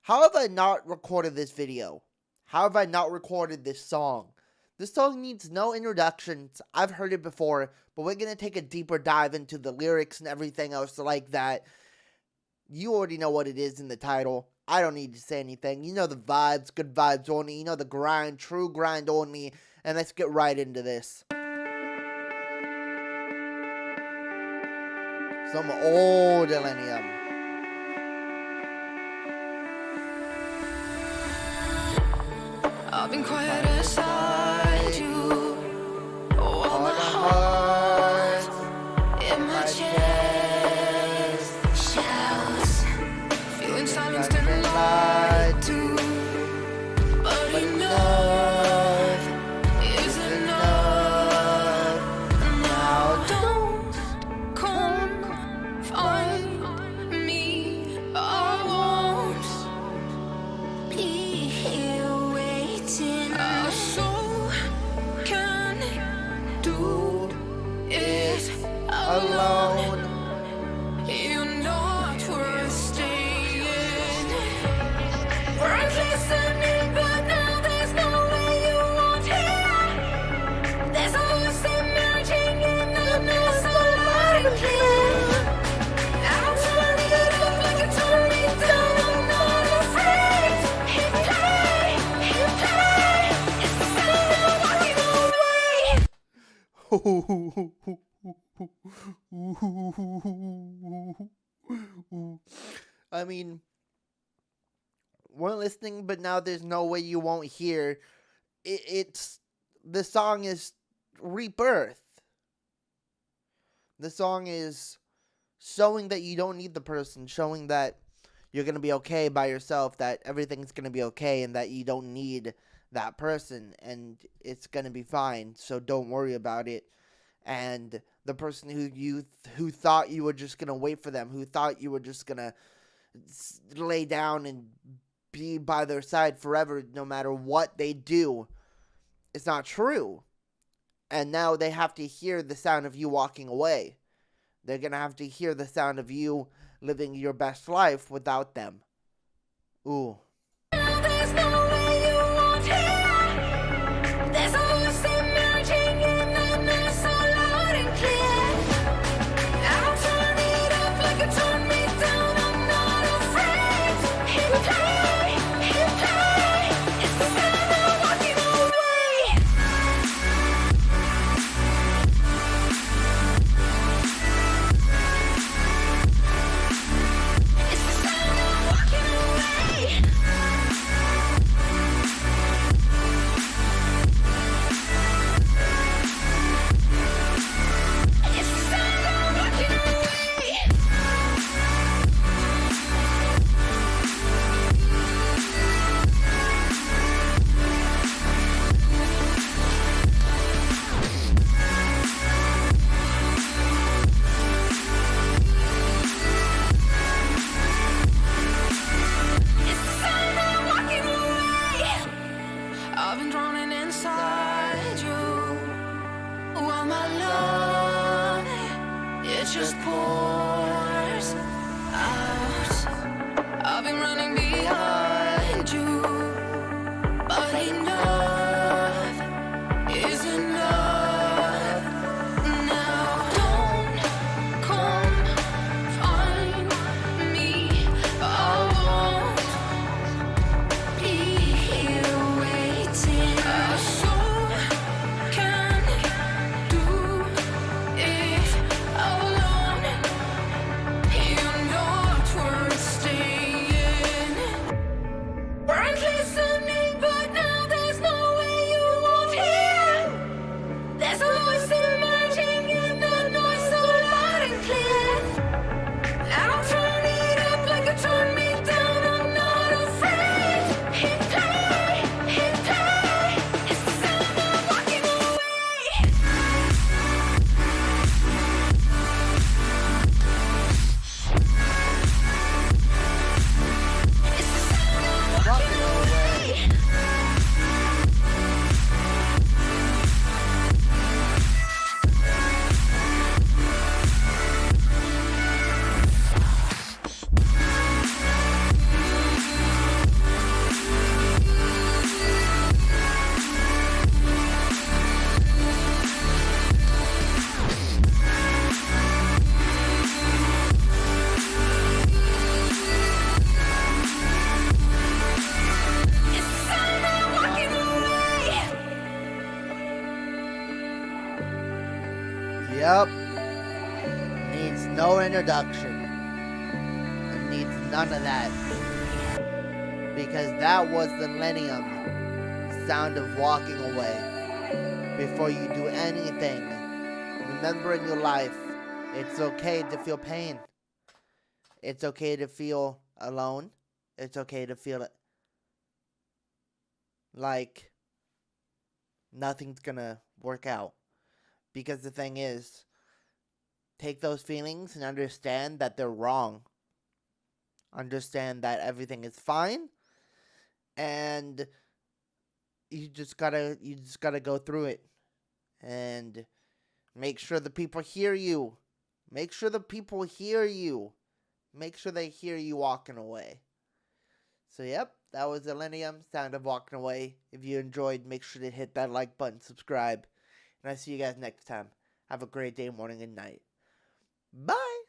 How have I not recorded this video? How have I not recorded this song? This song needs no introductions. I've heard it before, but we're going to take a deeper dive into the lyrics and everything else like that. You already know what it is in the title. I don't need to say anything. You know the vibes, good vibes only. You know the grind, true grind only. And let's get right into this. Some old Illenium. I've been quiet inside you. All my heart in my chest shouts, feeling silenced and lied to. But enough is enough. Now don't come find me. I won't be here waiting. Our soul can do it alone. You're not worth staying. We're listening, but now there's no way you won't hear. There's a voice emerging in the noise so loud and clear. I'll turn it up like a turn it down. I'm not afraid. Hit play, hit play. It's the sound of walking away. I mean, we're listening, but now there's no way you won't hear. The song is rebirth. The song is showing that you don't need the person, showing that you're going to be okay by yourself, that everything's going to be okay, and that you don't need that person, and it's going to be fine, so don't worry about it. And the person who thought you were just going to wait for them, who thought you were just going to lay down and be by their side forever no matter what they do, it's not true. And now they have to hear the sound of you walking away. They're going to have to hear the sound of you living your best life without them. Ooh. There's no way you won't hear. There's a voice emerging in the noise so loud and clear. I'll turn it up like a turn me down. I'm not afraid. Hit play, hit play. It's the sound of walking away. It's the sound of walking away. Yep. Needs no introduction. It needs none of that. Because that was the Illenium sound of walking away. Before you do anything, remember in your life, it's okay to feel pain. It's okay to feel alone. It's okay to feel like nothing's gonna work out. Because the thing is, take those feelings and understand that they're wrong. Understand that everything is fine, and you just gotta go through it, and make sure the people hear you. Make sure the people hear you. Make sure they hear you walking away. So yep, that was Illenium, Sound of Walking Away. If you enjoyed, make sure to hit that like button, subscribe, and I'll see you guys next time. Have a great day, morning, and night. Bye!